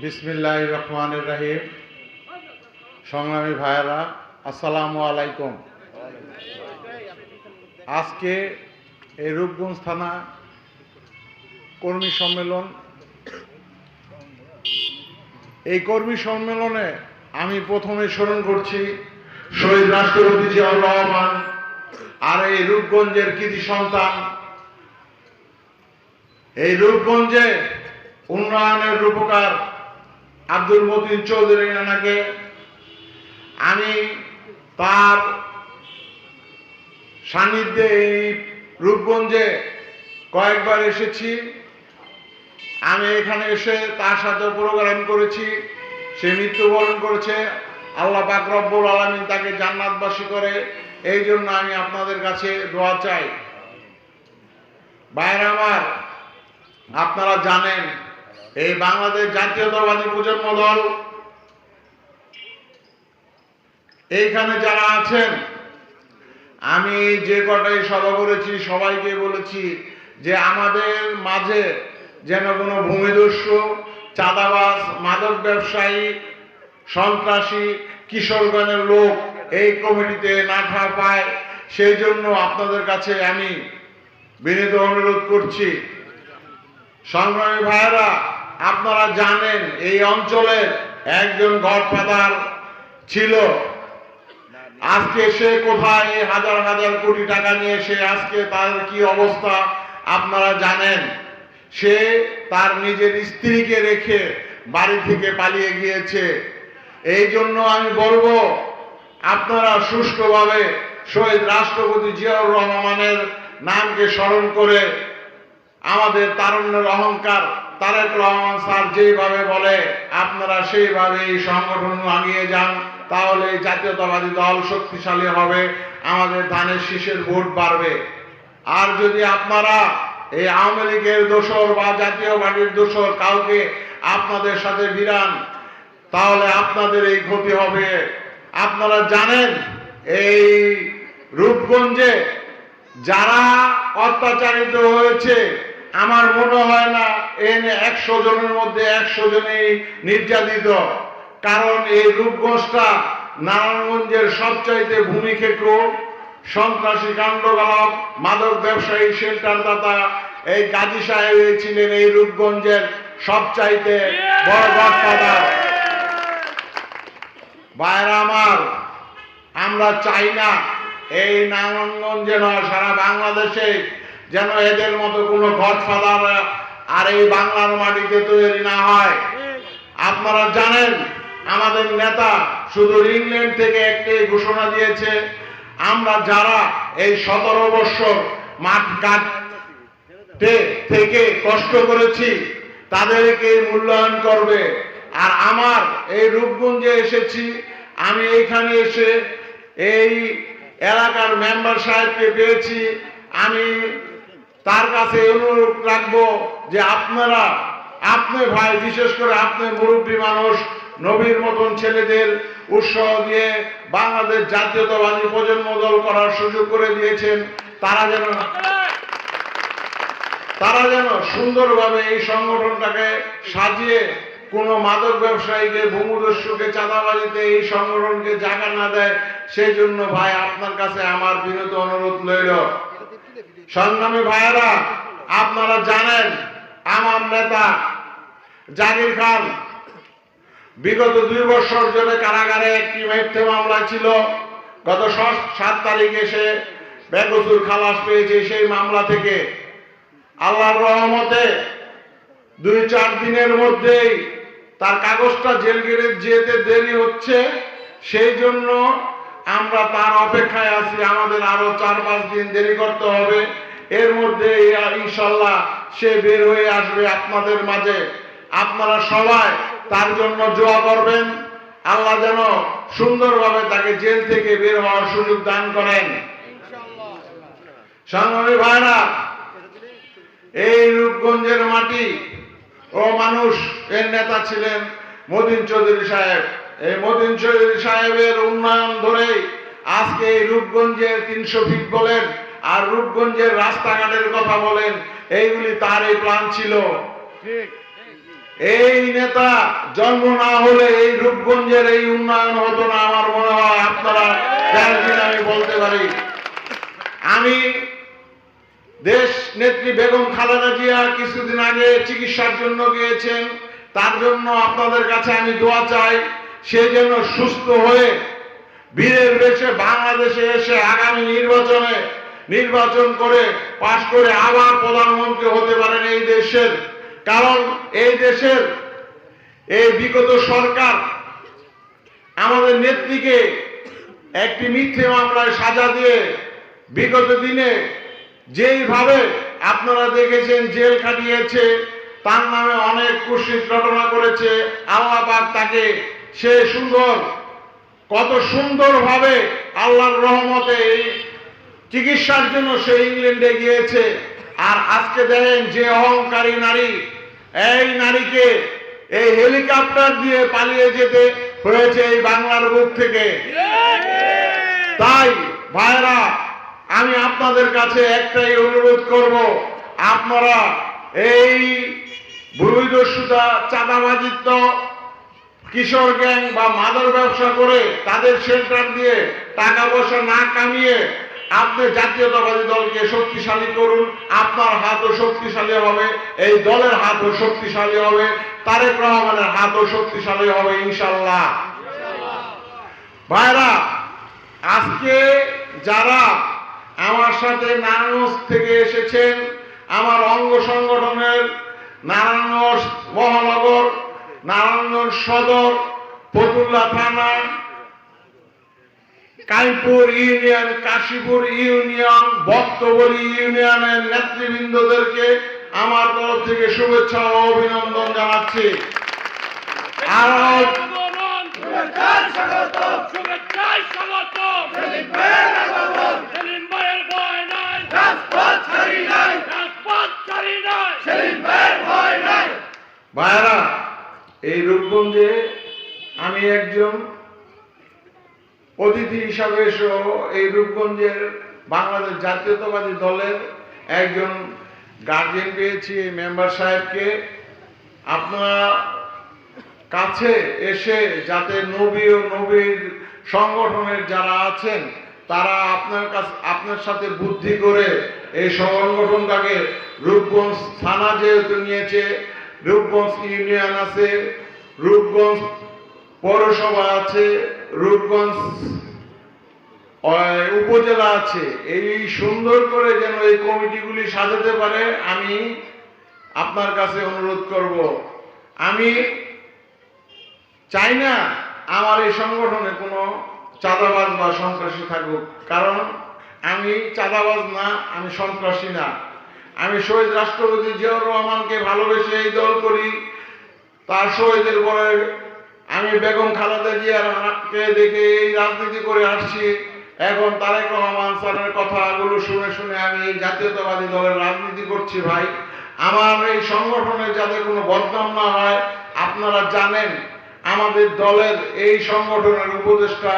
বিসমিল্লাহির রহমানির রহিম। সংগ্রামী ভাইয়েরা, আসসালামু আলাইকুম। আজকে এই রূপগঞ্জ থানা কর্মী সম্মেলন, এই কর্মী সম্মেলনে আমি প্রথমে স্মরণ করছি শহীদ রাষ্ট্রপতি জিয়াউর রহমান আর এই রূপগঞ্জের কৃতি সন্তান, এই রূপগঞ্জে উন্নয়নের রূপকার আব্দুল মতিন চৌধুরী নানাকে আমি তার সান্নিধ্যে এই রূপগঞ্জে কয়েকবার এসেছি। আমি এখানে এসে তার সাথে প্রোগ্রাম করেছি। সে মৃত্যুবরণ করেছে। আল্লাহ পাক রব্বুল আলামিন তাকে জান্নাতবাসী করে, এই জন্য আমি আপনাদের কাছে দোয়া চাই। ভাইরা আমার, আপনারা জানেন এই বাংলাদেশ জাতীয়তাবাদী প্রজন্ম দল এইখানে যারা আছেন, আমি যে কটাই সভা করেছি সবাইকে বলেছি যে আমাদের মাঝে যেন কোনো ভূমিদস্যু, চাঁদাবাজ, মাদক ব্যবসায়ী, সন্ত্রাসী, কিশোরগঞ্জের লোক এই কমিটিতে না পায়, সেই জন্য আপনাদের কাছে আমি বিনীত অনুরোধ করছি। সংগ্রামী ভাইয়েরা, আপনারা জানেন এই অঞ্চলের একজন গডফাদার ছিল। আজকে সে কোথায় হাজার হাজার কোটি টাকা নিয়ে সে আজকে তার কি অবস্থা আপনারা জানেন। সে তার নিজের স্ত্রীকে রেখে বাড়ি থেকে পালিয়ে গিয়েছে। এই জন্য আমি বলবো, আপনারা সুষ্ঠুভাবে শহীদ রাষ্ট্রপতি জিয়াউর রহমানের নামকে স্মরণ করে আমাদের তারুণ্যের অহংকার তারেক রহমান স্যার যেভাবে বলে আপনারা সেইভাবে এই সংগঠন আগিয়ে যান, তাহলে জাতীয়তাবাদী দল শক্তিশালী হবে, আমাদের ধানের শীষের ভোট বাড়বে। আর যদি আপনারা এই আওয়ামী লীগের দোসর বা জাতীয় পার্টির দোসর কাউকে আপনাদের সাথে ভিড়ান, তাহলে আপনাদের এই ক্ষতি হবে। আপনারা জানেন এই রূপগঞ্জে যারা অত্যাচারিত হয়েছে, আমার মনে হয় না এনে 100 জনের মধ্যে 100 জনই নির্যাতিত। কারণ এই রূপগঞ্জটা নারায়ণগঞ্জের সবচাইতে ভূমিক্ষেত্র, সন্ত্রাসী কাণ্ডকলাপ, মাদক ব্যবসায়ী, শেল্টার দাতা এই গাজী সাহেব ছিলেন এই রূপগঞ্জের সবচাইতে বড় গডফাদার। ভাইরা আমার, আমরা চাই না এই নারায়ণগঞ্জে নয় সারা বাংলাদেশে যেন এদের মতো কোনো গডফাদার আর এই বাংলার মাটিতে তৈরি না হয়। আপনারা জানেন আমাদের নেতা শুধু ইংল্যান্ড থেকে একটি ঘোষণা দিয়েছে, আমরা যারা এই 17 বছর মাঠ কাটতে থেকে কষ্ট করেছি তাদেরকে মূল্যায়ন করবে। আর আমার এই রূপগঞ্জে এসেছি, আমি এইখানে এসে এই এলাকার মেম্বার সাহেবকে পেয়েছি। আমি তার কাছে অনুরোধ রাখবো যে আপনি ভাই, বিশেষ করে আপনি মুরব্বী মানুষ, নবীর মতন ছেলেদের উৎসাহ দিয়ে বাংলাদেশ জাতীয়তাবাদী প্রজন্ম দল করার সুযোগ করে দিয়েছেন। তারা যেন সুন্দরভাবে এই সংগঠনটাকে সাজিয়ে কোনো মাদক ব্যবসায়ীকে, ভূমিদস্যুকে, চাঁদাবাজিতে এই সংগঠনকে জায়গা না দেয়, সেই জন্য ভাই আপনার কাছে আমার বিনীত অনুরোধ রইল। সংগ্রামী ভাইয়েরা, আপনারা জানেন আমার নেতা জাকির খান বিগত 2 বছর ধরে কারাগারে একটি মিথ্যে মামলা ছিল। গত 7 তারিখে সে বেকসুর খালাস পেয়েছে সেই মামলা থেকে। আল্লাহর রহমতে 2-4 দিনের মধ্যেই তার কাগজটা জেল গেটে যেতে দেরি হচ্ছে, সেই জন্য আমরা তার অপেক্ষায় আছি। আমাদের আরো 4-5 দিন দেরি করতে হবে। এর মধ্যে ইনশাল্লাহ সে বের হয়ে আসবে আপনাদের মাঝে। আপনারা সবাই তার জন্য দোয়া করবেন, আল্লাহ যেন সুন্দরভাবে তাকে জেল থেকে বের হওয়ার সুযোগ দান করেন। সংগ্রামী ভাইরা, এই রূপগঞ্জের মাটি ও মানুষ এর নেতা ছিলেন মতিন চৌধুরী সাহেব। এই মতিন চৌধুরী সাহেবের উন্নয়ন ধরেই আজকে এই রূপগঞ্জে 300 ফিট বলেন আর রূপগঞ্জের রাস্তাঘাটের কথা বলেন, এইগুলি তার এই প্ল্যান ছিল। এই নেতা জন্ম না হলে এই রূপগঞ্জের এই উন্নয়ন হতো না, আমার মনে হয়। আপনারা জানেন, আমি বলতে পারি। আমি দেশ নেত্রী বেগম খালেদা জিয়া কিছুদিন আগে চিকিৎসার জন্য গিয়েছেন, তার জন্য আপনাদের কাছে আমি দোয়া চাই, সে যেন সুস্থ হয়ে বীরের বেশে বাংলাদেশে এসে আগামী নির্বাচন করে পাশ করে আবার প্রধানমন্ত্রী হতে পারেন এই দেশের। কারণ এই দেশের এই বিগত সরকার আমাদের নেত্রীকে একটি মিথ্যে মামলায় সাজা দিয়ে বিগত দিনে যেইভাবে আপনারা দেখেছেন জেল খাটিয়েছে, তার নামে অনেক কুৎসিত ঘটনা করেছে। আল্লাহ পাক তাকে সে কত সুন্দরভাবে আল্লাহর রহমতে এই চিকিৎসার জন্য সে ইংল্যান্ডে গিয়েছে। আর আজকে দেখেন যে অহংকারী নারী, এই নারীকে এই হেলিকপ্টার দিয়ে পালিয়ে যেতে হয়েছে এই বাংলার বুক থেকে। তাই ভাইরা, আমি আপনাদের কাছে একটাই অনুরোধ করব, আপনারা এই ভূমিদস্যুতা, চাঁদাবাজিত্ব, কিশোর গ্যাং বা মাদক ব্যবসা করে তাদের শেল্টার দিয়ে টাকা পয়সা না কামিয়ে আপনি জাতীয়তাবাদী দলকে শক্তিশালী করুন। আপনার হাতও শক্তিশালী হবে, এই দলের হাতও শক্তিশালী হবে, তারেক রহমানের হাতও শক্তিশালী হবে ইনশাল্লাহ। ভাইরা, আজকে যারা আমার সাথে নারায়ণগঞ্জ থেকে এসেছেন, আমার অঙ্গ সংগঠনের নারায়ণগঞ্জ মহানগর, নারায়ণগঞ্জ সদর, ফতুল্লা থানা, কাইপুর ইউনিয়ন, কাশীপুর ইউনিয়ন, ভক্তবলী ইউনিয়নের নেতৃবৃন্দদেরকে আমার তরফ থেকে শুভেচ্ছা ও অভিনন্দন জানাচ্ছি। ভাইরা, এই রূপগঞ্জে আমি একজন অতিথি হিসাবে এসেও এই রূপগঞ্জের বাংলাদেশ জাতীয়তাবাদী দলের একজন গার্জিয়ান পেয়েছি, মেম্বার সাহেবকে। আপনার কাছে এসে যাতে নবী ও নবীর সংগঠনের যারা আছেন তারা আপনার সাথে বুদ্ধি করে এই সংগঠনটাকে, রূপগঞ্জ থানা যেহেতু নিয়েছে, রূপগঞ্জ ইউনিয়ন আছে, রূপগঞ্জ পৌরসভা আছে, রূপগঞ্জ উপজেলা আছে, এই সুন্দর করে যেন এই কমিটিগুলি সাজাতে পারে আমি আপনার কাছে অনুরোধ করব। আমি চাই না আমার এই সংগঠনে কোনো চাঁদাবাজ বা সন্ত্রাসী থাকুক, কারণ আমি চাঁদাবাজ না, আমি সন্ত্রাসী না। আমি শহীদ রাষ্ট্রপতি জিয়াউর রহমানকে ভালোবেসে এই দল করি, তার শহীদের পরে আমি বেগম খালেদা জিয়ারকে দেখে এই রাজনীতি করে আসছি। এখন তারেক রহমান স্যারের কথাগুলো শুনে শুনে আমি এই জাতীয়তাবাদী দলের রাজনীতি করছি। ভাই, আমার এই সংগঠনে যাতে কোনো বদনাম না হয়, আপনারা জানেন আমাদের দলের এই সংগঠনের উপদেষ্টা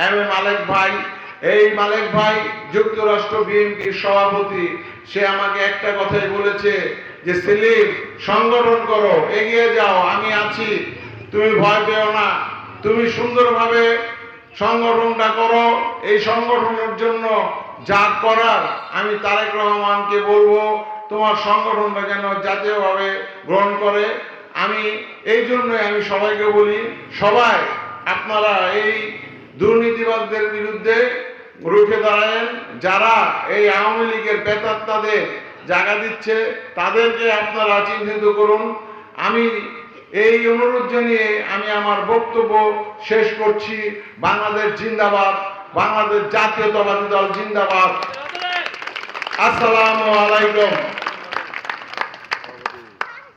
এম এ মালেক ভাই, এই মালেক ভাই যুক্তরাষ্ট্র বিএনপির সভাপতি। সে আমাকে একটা কথাই বলেছে যে সেলিম, সংগঠন করো, এগিয়ে যাও, আমি আছি, তুমি ভয় পেও না, তুমি সুন্দরভাবে সংগঠনটা করো। এই সংগঠনের জন্য যা করার আমি তারেক রহমানকে বলবো, তোমার সংগঠনটা যেন জাতীয়ভাবে গ্রহণ করে। আমি এই জন্যই আমি সবাইকে বলি, সবাই আপনারা এই দুর্নীতিবাদদের বিরুদ্ধে রুখে দাঁড়ায়েন। যারা এই আওয়ামী লীগের প্রেতাত্মাদের জায়গা দিচ্ছে তাদেরকে আপনারা চিহ্নিত করুন। আমি এই অনুরোধ জানিয়ে আমি আমার বক্তব্য শেষ করছি। বাংলাদেশ জিন্দাবাদ, বাংলাদেশ জাতীয়তাবাদী দল জিন্দাবাদ। আসসালামু আলাইকুম।